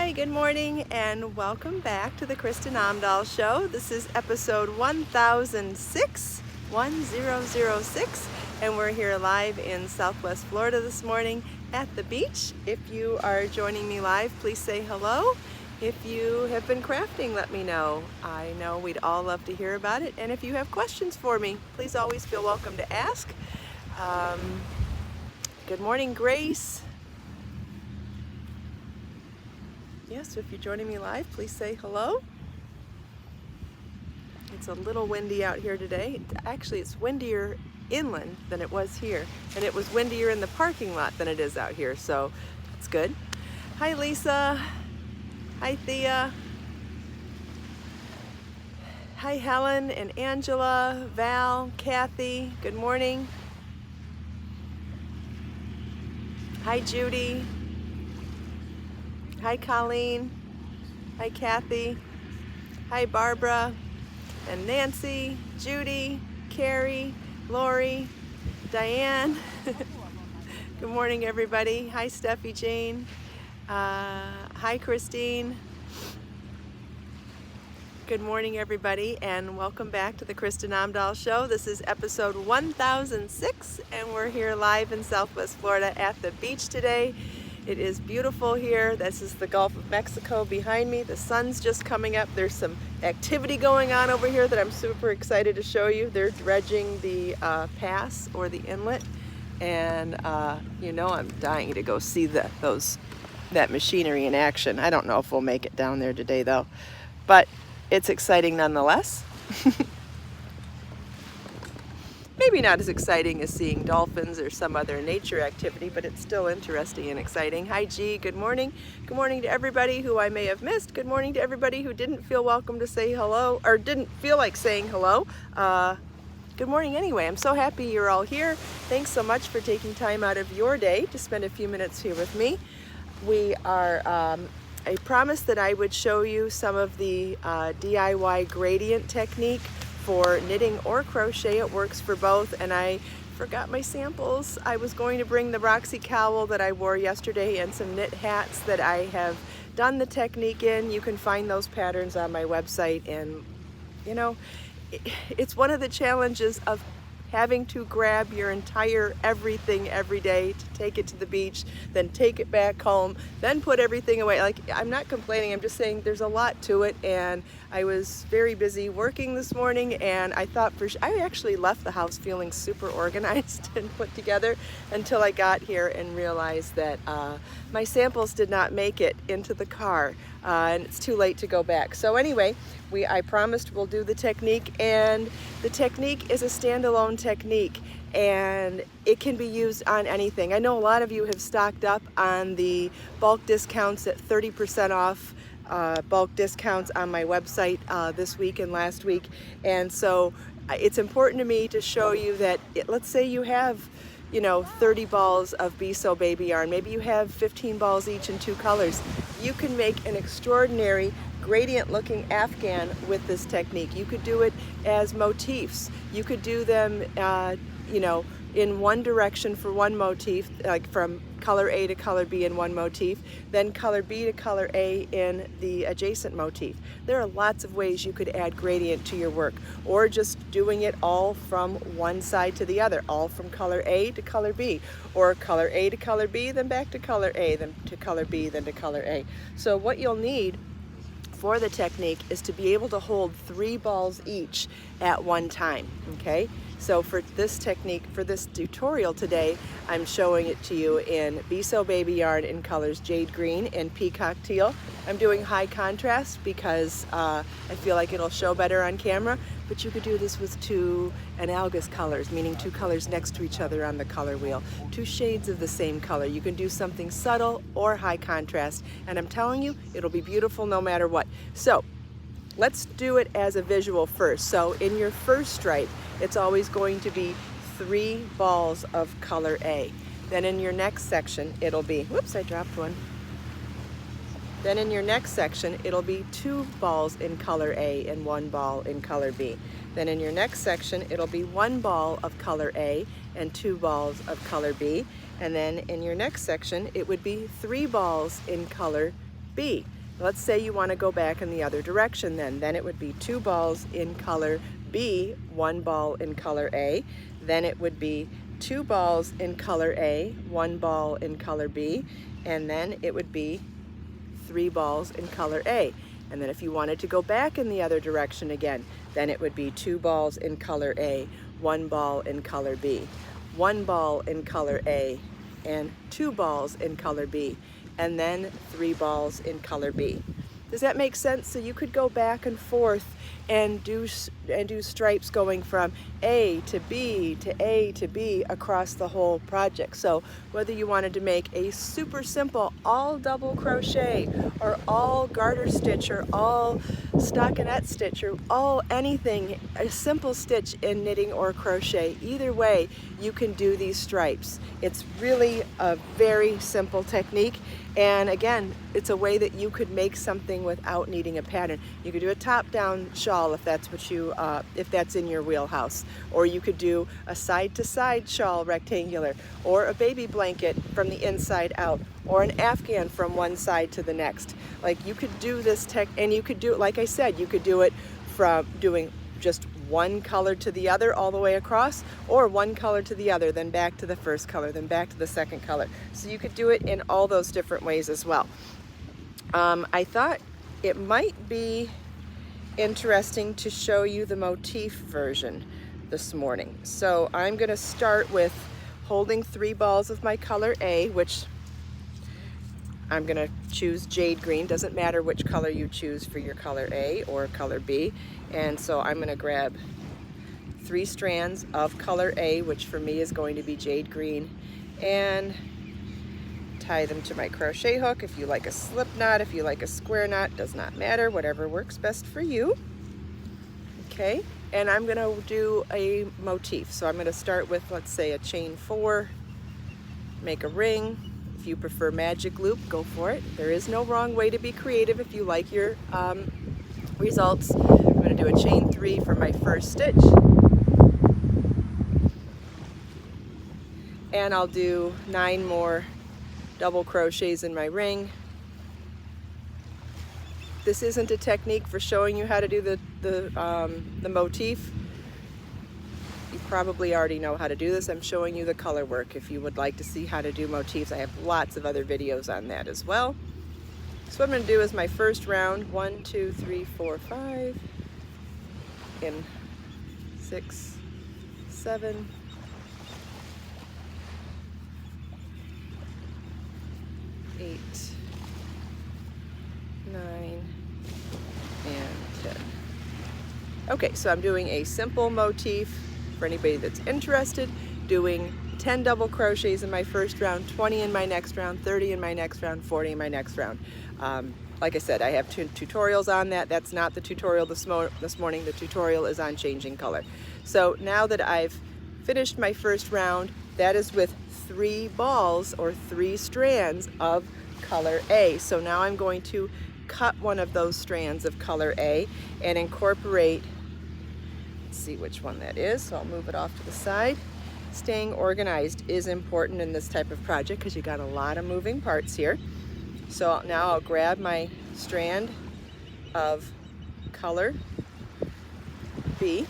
Hi, good morning, and welcome back to the Kristin Omdahl Show. This is episode 1006, and we're here live in Southwest Florida this morning at the beach. If you are joining me live, please say hello. If you have been crafting, let me know. I know we'd all love to hear about it, and if you have questions for me, please always feel welcome to ask. Good morning, Grace. Yes, so if you're joining me live, please say hello. It's a little windy out here today. Actually, it's windier inland than it was here, and it was windier in the parking lot than it is out here, so that's good. Hi, Lisa. Hi, Thea. Hi, Helen and Angela, Val, Kathy. Good morning. Hi, Judy. Hi, Colleen. Hi, Kathy. Hi, Barbara and Nancy, Judy, Carrie, Lori, Diane. Good morning, everybody. Hi, Steffi Jane. Hi, Christine. Good morning, everybody, and welcome back to the Kristin Omdahl Show. This is episode 1006, and we're here live in Southwest Florida at the beach today. It is beautiful here. This is the Gulf of Mexico behind me. The sun's just coming up. There's some activity going on over here that I'm super excited to show you. They're dredging the pass or the inlet, and you know I'm dying to go see that machinery in action. I don't know if we'll make it down there today though, but it's exciting nonetheless. Maybe not as exciting as seeing dolphins or some other nature activity, but it's still interesting and exciting. Hi, G. Good morning. Good morning to everybody who I may have missed. Good morning to everybody who didn't feel welcome to say hello or didn't feel like saying hello. Good morning anyway. I'm so happy you're all here. Thanks so much for taking time out of your day to spend a few minutes here with me. We are, I promised that I would show you some of the DIY gradient technique for knitting or crochet. It works for both, and I forgot my samples. I was going to bring the Roxy cowl that I wore yesterday and some knit hats that I have done the technique in. You can find those patterns on my website, and you know, it's one of the challenges of having to grab your entire everything every day to take it to the beach, then take it back home, then put everything away. Like, I'm not complaining, I'm just saying there's a lot to it, and I was very busy working this morning, and I thought I actually left the house feeling super organized and put together until I got here and realized that my samples did not make it into the car, and it's too late to go back. So anyway, I promised we'll do the technique, and the technique is a standalone technique, and it can be used on anything. I know a lot of you have stocked up on the bulk discounts at 30% off bulk discounts on my website this week and last week, and so it's important to me to show you that let's say you have 30 balls of Be So baby yarn. Maybe you have 15 balls each in 2 colors. You can make an extraordinary gradient looking afghan with this technique. You could do it as motifs. You could do them in one direction for one motif, like from color A to color B in one motif, then color B to color A in the adjacent motif. There are lots of ways you could add gradient to your work, or just doing it all from one side to the other, all from color A to color B, or color A to color B, then back to color A, then to color B, then to color A. So what you'll need for the technique is to be able to hold 3 balls each at one time, okay? So for this technique, for this tutorial today, I'm showing it to you in Be So baby yarn in colors Jade Green and Peacock Teal. I'm doing high contrast because I feel like it'll show better on camera, but you could do this with 2 analogous colors, meaning 2 colors next to each other on the color wheel, 2 shades of the same color. You can do something subtle or high contrast, and I'm telling you, it'll be beautiful no matter what. So let's do it as a visual first. So in your first stripe, it's always going to be 3 balls of color A. Then in your next section, it'll be, whoops, I dropped one. Then in your next section, it'll be 2 balls in color A and 1 ball in color B. Then in your next section, it'll be 1 ball of color A and 2 balls of color B. And then in your next section, it would be 3 balls in color B. Let's say you want to go back in the other direction then it would be 2 balls in color B, 1 ball in color A. Then it would be 2 balls in color A, 1 ball in color B, and then it would be 3 balls in color A. And then if you wanted to go back in the other direction again, then it would be 2 balls in color A, 1 ball in color B, 1 ball in color A, and 2 balls in color B, and then 3 balls in color B. Does that make sense? So you could go back and forth and do stripes going from A to B to A to B across the whole project. So whether you wanted to make a super simple all double crochet or all garter stitch or all stockinette stitch or all anything, a simple stitch in knitting or crochet, either way you can do these stripes. It's really a very simple technique, and again, it's a way that you could make something without needing a pattern. You could do a top-down shawl if that's what you, if that's in your wheelhouse, or you could do a side-to-side shawl rectangular, or a baby blanket from the inside out, or an Afghan from one side to the next. Like, you could do this and you could do it, like I said, you could do it from doing just one color to the other all the way across, or one color to the other, then back to the first color, then back to the second color. So you could do it in all those different ways as well. I thought it might be interesting to show you the motif version this morning. So I'm going to start with holding 3 balls of my color A, which I'm going to choose jade green. Doesn't matter which color you choose for your color A or color B. And so I'm going to grab 3 strands of color A, which for me is going to be jade green, and tie them to my crochet hook. If you like a slip knot, if you like a square knot, does not matter, whatever works best for you. Okay, and I'm going to do a motif. So I'm going to start with, let's say, a chain 4, make a ring. If you prefer magic loop, go for it. There is no wrong way to be creative if you like your results. I'm going to do a chain 3 for my first stitch, and I'll do 9 more double crochets in my ring. This isn't a technique for showing you how to do the motif. You probably already know how to do this. I'm showing you the color work. If you would like to see how to do motifs, I have lots of other videos on that as well. So what I'm going to do is my first round, 1, 2, 3, 4, 5, and 6, 7, 8, 9, and 10. Okay, so I'm doing a simple motif for anybody that's interested, doing 10 double crochets in my first round, 20 in my next round, 30 in my next round, 40 in my next round. Like I said, I have 2 tutorials on that. That's not the tutorial this morning. The tutorial is on changing color. So now that I've finished my first round, that is with 3 balls or 3 strands of color A. So now I'm going to cut one of those strands of color A and incorporate, let's see which one that is, so I'll move it off to the side. Staying organized is important in this type of project because you got a lot of moving parts here. So now I'll grab my strand of color B,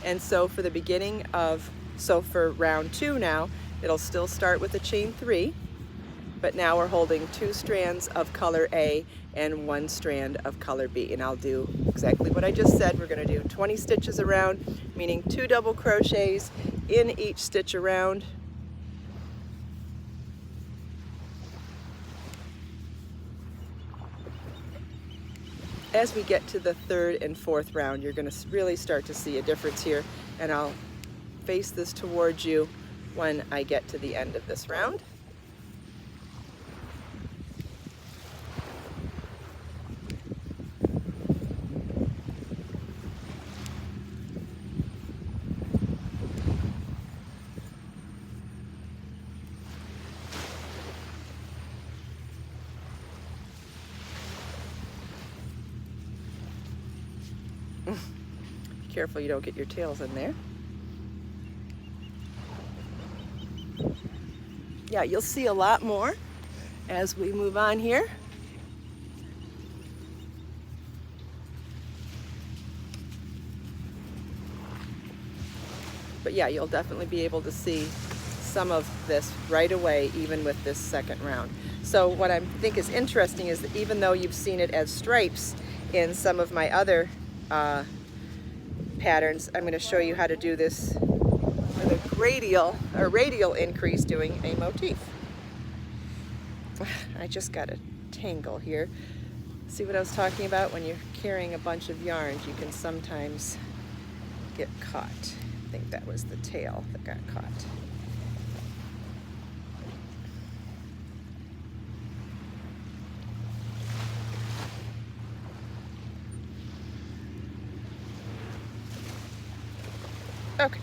and so for the beginning of, so for round 2 now, it'll still start with a chain 3, but now we're holding 2 strands of color A and 1 strand of color B, and I'll do exactly what I just said. We're going to do 20 stitches around, meaning 2 double crochets in each stitch around. As we get to the 3rd and 4th round, you're going to really start to see a difference here, and I'll face this towards you when I get to the end of this round. Careful you don't get your tails in there. Yeah, you'll see a lot more as we move on here. But yeah, you'll definitely be able to see some of this right away, even with this second round. So what I think is interesting is that even though you've seen it as stripes in some of my other patterns, I'm going to show you how to do this with a radial increase doing a motif. I just got a tangle here. See what I was talking about? When you're carrying a bunch of yarns, you can sometimes get caught. I think that was the tail that got caught. Okay.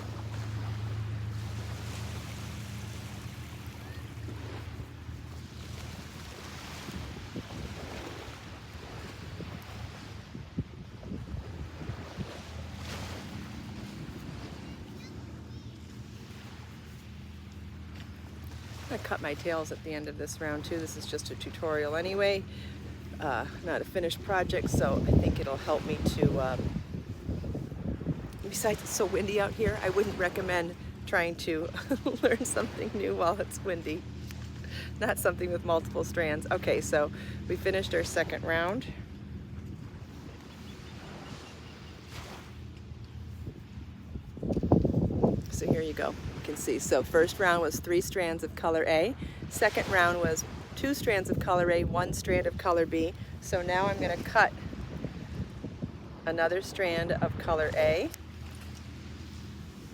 I cut my tails at the end of this round too. This is just a tutorial anyway, not a finished project, so I think it'll help me to, besides it's so windy out here, I wouldn't recommend trying to learn something new while it's windy. Not something with multiple strands. Okay, so we finished our second round. So here you go. You can see, so first round was 3 strands of color A. Second round was 2 strands of color A, 1 strand of color B. So now I'm going to cut another strand of color A.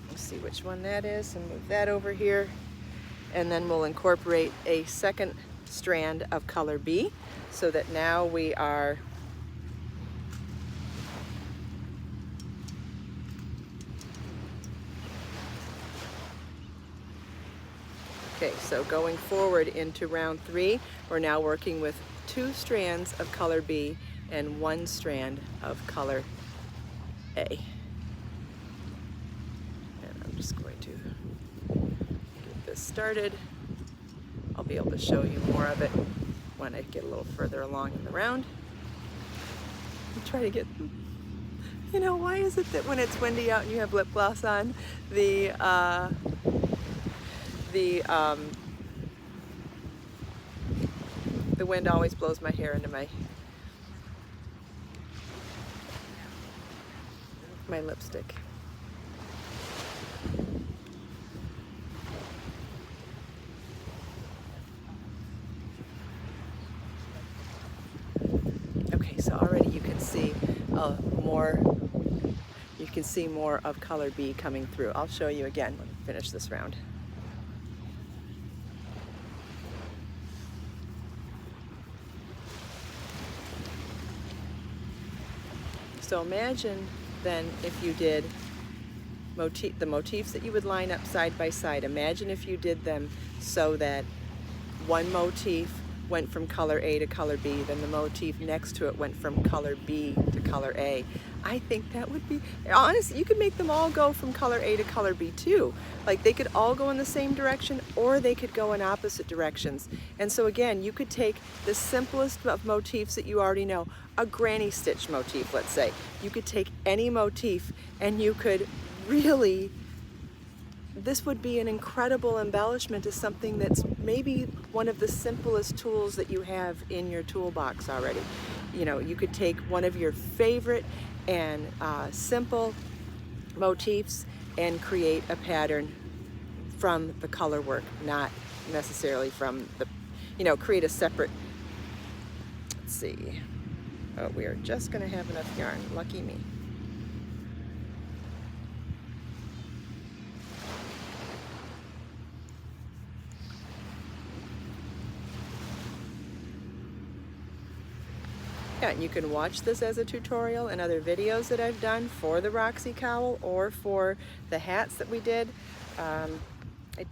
Let's see which one that is and move that over here. And then we'll incorporate a second strand of color B, so that now we are okay, so going forward into round 3, we're now working with 2 strands of color B and 1 strand of color A. And I'm just going to get this started. I'll be able to show you more of it when I get a little further along in the round. I'm trying to get, you know, why is it that when it's windy out and you have lip gloss on, the wind always blows my hair into my lipstick. Okay, so already you can see more of color B coming through. I'll show you again when we finish this round. So imagine then if you did the motifs that you would line up side by side. Imagine if you did them so that one motif went from color A to color B, then the motif next to it went from color B to color A. I think that would be, honestly, you could make them all go from color A to color B too. Like they could all go in the same direction, or they could go in opposite directions. And so again, you could take the simplest of motifs that you already know, a granny stitch motif, let's say. You could take any motif and you could really, this would be an incredible embellishment to something that's maybe one of the simplest tools that you have in your toolbox already. You know, you could take one of your favorite and simple motifs and create a pattern from the color work, not necessarily from the, you know, create a separate, let's see, oh, we are just gonna have enough yarn, lucky me. Yeah, and you can watch this as a tutorial in other videos that I've done for the Roxy cowl or for the hats that we did. I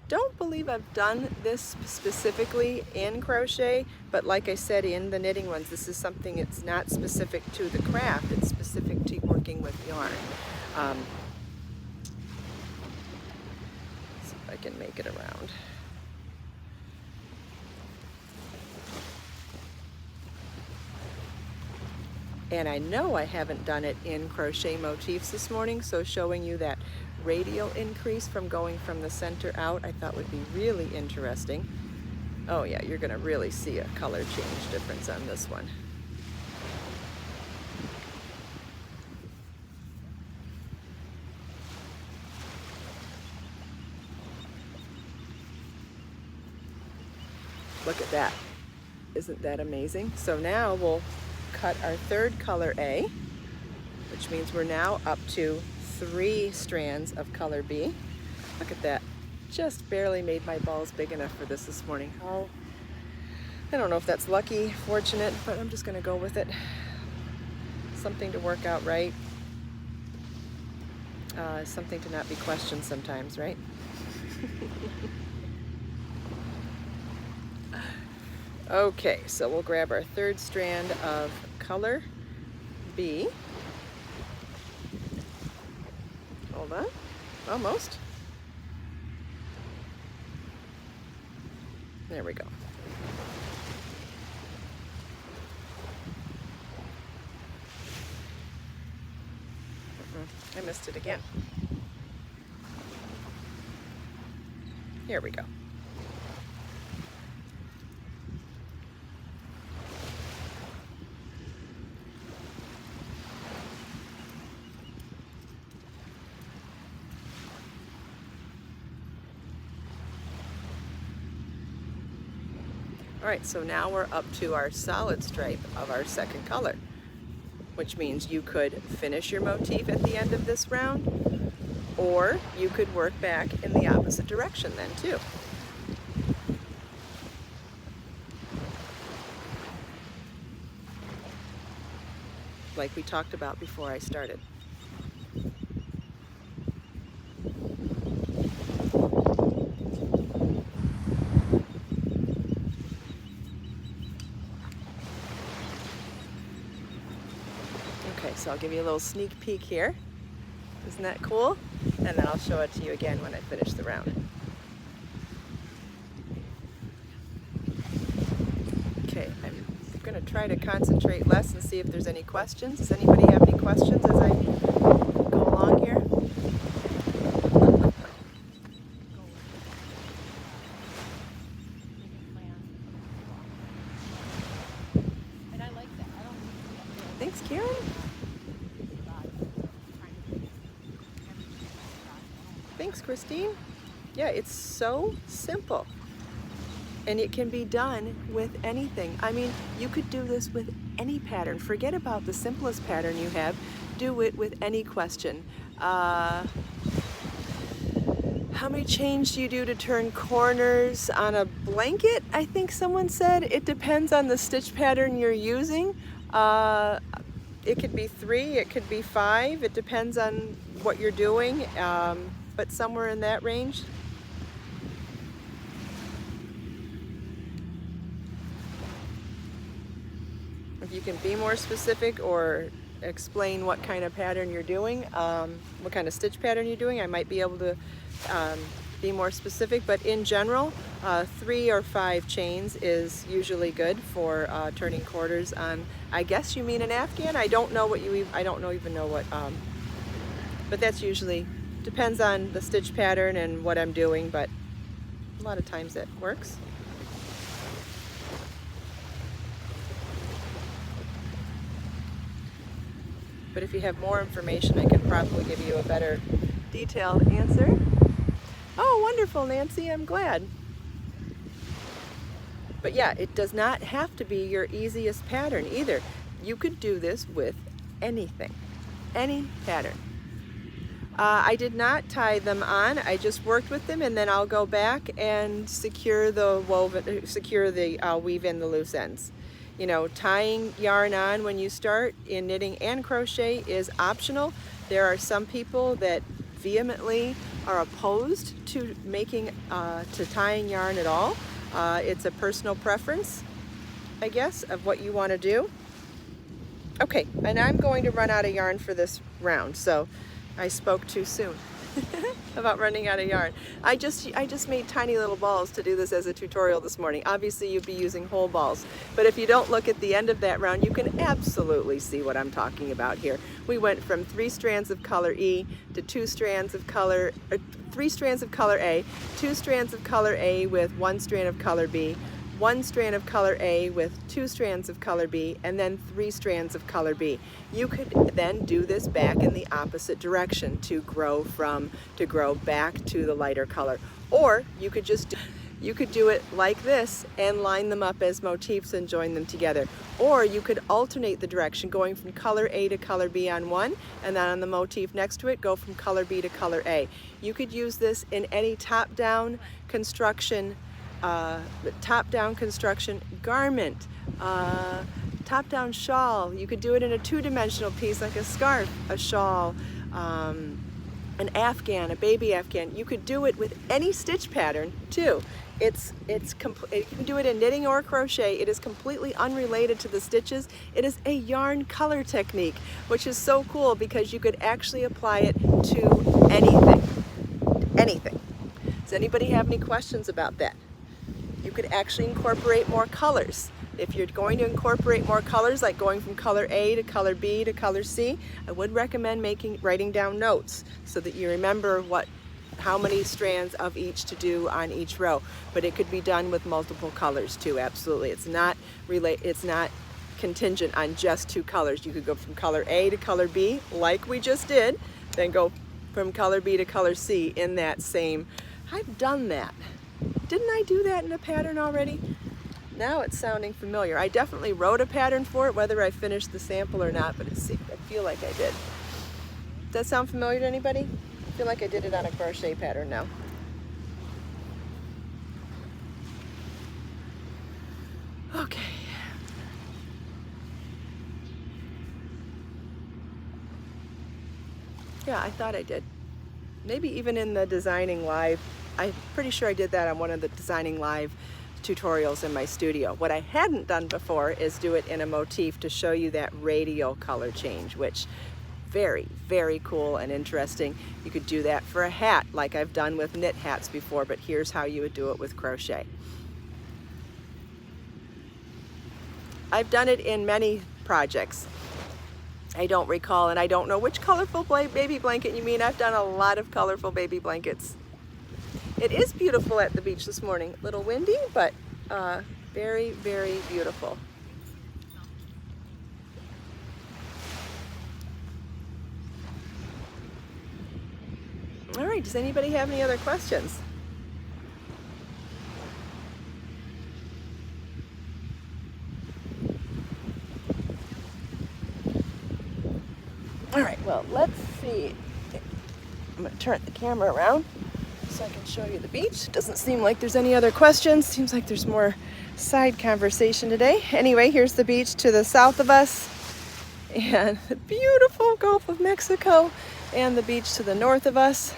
don't believe I've done this specifically in crochet, but like I said, in the knitting ones, this is something that's not specific to the craft, it's specific to working with yarn. See if I can make it around. And I know I haven't done it in crochet motifs this morning, so showing you that radial increase from going from the center out, I thought would be really interesting. Oh yeah, you're gonna really see a color change difference on this one. Look at that. Isn't that amazing? So now we'll cut our third color A, which means we're now up to 3 strands of color B. Look at that. Just barely made my balls big enough for this morning. Oh, I don't know if that's lucky, fortunate, but I'm just gonna go with it. Something to work out right. Something to not be questioned sometimes, right? Okay, so we'll grab our third strand of color B. Hold on, almost. There we go. I missed it again. Here we go. All right, so now we're up to our solid stripe of our second color, which means you could finish your motif at the end of this round, or you could work back in the opposite direction then too. Like we talked about before I started. Okay, so I'll give you a little sneak peek here. Isn't that cool? And then I'll show it to you again when I finish the round. Okay, I'm going to try to concentrate less and see if there's any questions. Does anybody have any questions as I go along here? Thanks, Karen. Thanks, Christine. Yeah, it's so simple. And it can be done with anything. I mean, you could do this with any pattern. Forget about the simplest pattern you have. Do it with any question. How many chains do you do to turn corners on a blanket? I think someone said. It depends on the stitch pattern you're using. It could be 3, it could be 5. It depends on what you're doing, but somewhere in that range. If you can be more specific or explain what kind of pattern you're doing, what kind of stitch pattern you're doing, I might be able to be more specific, but in general, 3 or 5 chains is usually good for turning quarters on, I guess you mean an Afghan? I don't know what you, I don't even know what, but that's usually, depends on the stitch pattern and what I'm doing, but a lot of times it works. But if you have more information, I can probably give you a better detailed answer. Oh, wonderful, Nancy, I'm glad. But yeah, it does not have to be your easiest pattern either. You could do this with anything, any pattern. I did not tie them on, I just worked with them, and then I'll go back and secure the weave in the loose ends. You know, tying yarn on when you start in knitting and crochet is optional. There are some people that vehemently are opposed to tying yarn at all. It's a personal preference, I guess, of what you want to do. Okay, and I'm going to run out of yarn for this round, so I spoke too soon. about running out of yarn. I just made tiny little balls to do this as a tutorial this morning. Obviously you'd be using whole balls, but if you don't look at the end of that round, you can absolutely see what I'm talking about here. We went from 3 strands of color E to 2 strands of color, 3 strands of color A, 2 strands of color A with 1 strand of color B, 1 strand of color A with 2 strands of color B, and then 3 strands of color B. You could then do this back in the opposite direction to grow back to the lighter color. Or you could do it like this and line them up as motifs and join them together. Or you could alternate the direction, going from color A to color B on one, and then on the motif next to it, go from color B to color A. You could use this in any top-down construction garment, top-down shawl. You could do it in a 2-dimensional piece like a scarf, a shawl, an afghan, a baby afghan. You could do it with any stitch pattern too. You can do it in knitting or crochet. It is completely unrelated to the stitches. It is a yarn color technique, which is so cool because you could actually apply it to anything. Does anybody have any questions about that? You could actually incorporate more colors. If you're going to incorporate more colors, like going from color A to color B to color C, I would recommend writing down notes so that you remember how many strands of each to do on each row. But it could be done with multiple colors too, absolutely. It's not contingent on just 2 colors. You could go from color A to color B, like we just did, then go from color B to color C in that same. I've done that. Didn't I do that in a pattern already? Now it's sounding familiar. I definitely wrote a pattern for it, whether I finished the sample or not, but I feel like I did. Does that sound familiar to anybody? I feel like I did it on a crochet pattern now. Okay. Yeah, I thought I did. Maybe even in the Designing Live. I'm pretty sure I did that on one of the Designing Live tutorials in my studio. What I hadn't done before is do it in a motif to show you that radial color change, which very, very cool and interesting. You could do that for a hat like I've done with knit hats before, but here's how you would do it with crochet. I've done it in many projects. I don't recall, and I don't know which colorful baby blanket you mean. I've done a lot of colorful baby blankets. It is beautiful at the beach this morning. A little windy, but very, very beautiful. All right, does anybody have any other questions? All right, well, let's see. I'm gonna turn the camera around so I can show you the beach. Doesn't seem like there's any other questions. Seems like there's more side conversation today. Anyway, here's the beach to the south of us and the beautiful Gulf of Mexico and the beach to the north of us.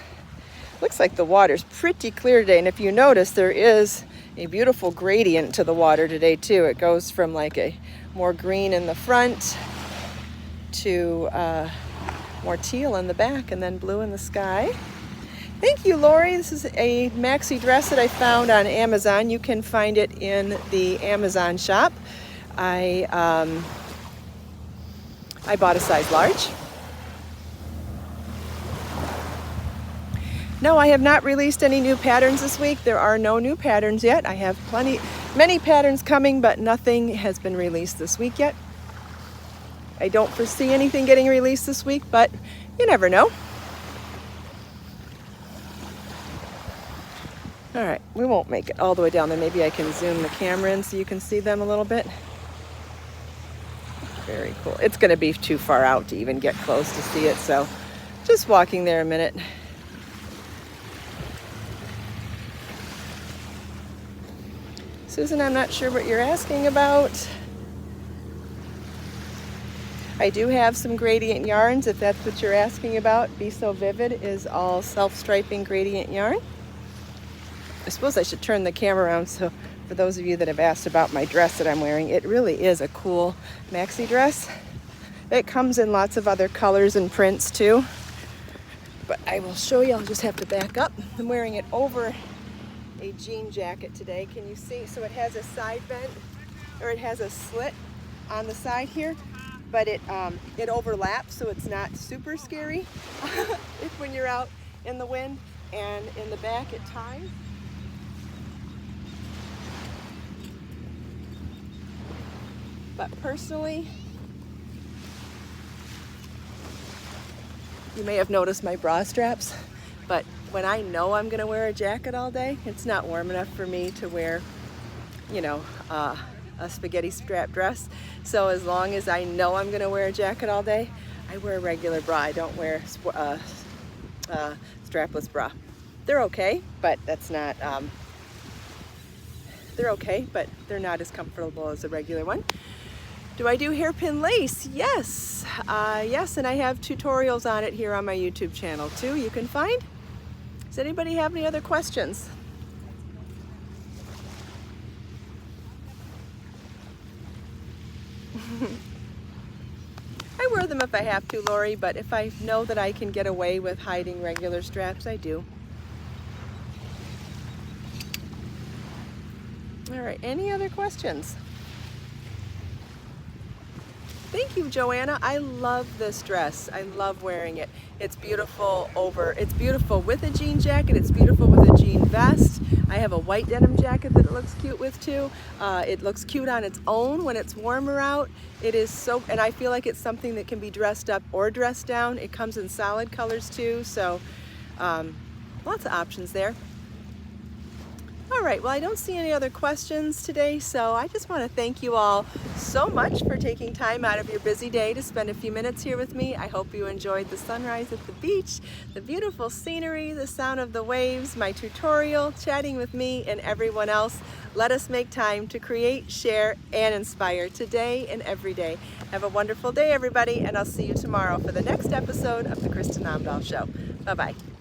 Looks like the water's pretty clear today, and if you notice, there is a beautiful gradient to the water today too. It goes from like a more green in the front to more teal in the back and then blue in the sky. Thank you, Lori. This is a maxi dress that I found on Amazon. You can find it in the Amazon shop. I bought a size large. No, I have not released any new patterns this week. There are no new patterns yet. I have many patterns coming, but nothing has been released this week yet. I don't foresee anything getting released this week, but you never know. All right, we won't make it all the way down there. Maybe I can zoom the camera in so you can see them a little bit. Very cool. It's going to be too far out to even get close to see it, so just walking there a minute. Susan, I'm not sure what you're asking about. I do have some gradient yarns, if that's what you're asking about. Be So Vivid is all self-striping gradient yarn. I suppose I should turn the camera around so for those of you that have asked about my dress that I'm wearing, it really is a cool maxi dress. It comes in lots of other colors and prints too. but I will show you. I'll just have to back up. I'm wearing it over a jean jacket today. Can you see? So it has a side vent, or it has a slit on the side here, but it overlaps, so it's not super scary when you're out in the wind. And in the back it ties. But personally, you may have noticed my bra straps, but when I know I'm gonna wear a jacket all day, it's not warm enough for me to wear, you know, a spaghetti strap dress. So as long as I know I'm gonna wear a jacket all day, I wear a regular bra. I don't wear strapless bra. They're okay, but that's not, they're okay, but they're not as comfortable as a regular one. Do I do hairpin lace? Yes, yes, and I have tutorials on it here on my YouTube channel too, you can find. Does anybody have any other questions? I wear them if I have to, Lori, but if I know that I can get away with hiding regular straps, I do. All right, any other questions? Thank you, Joanna. I love this dress. I love wearing it. It's beautiful it's beautiful with a jean jacket. It's beautiful with a jean vest. I have a white denim jacket that it looks cute with too. It looks cute on its own when it's warmer out. It is so, and I feel like it's something that can be dressed up or dressed down. It comes in solid colors too, so lots of options there. All right, well, I don't see any other questions today, so I just want to thank you all so much for taking time out of your busy day to spend a few minutes here with me. I hope you enjoyed the sunrise at the beach, the beautiful scenery, the sound of the waves, my tutorial, chatting with me and everyone else. Let us make time to create, share, and inspire today and every day. Have a wonderful day, everybody, and I'll see you tomorrow for the next episode of the Kristin Omdahl Show. Bye-bye.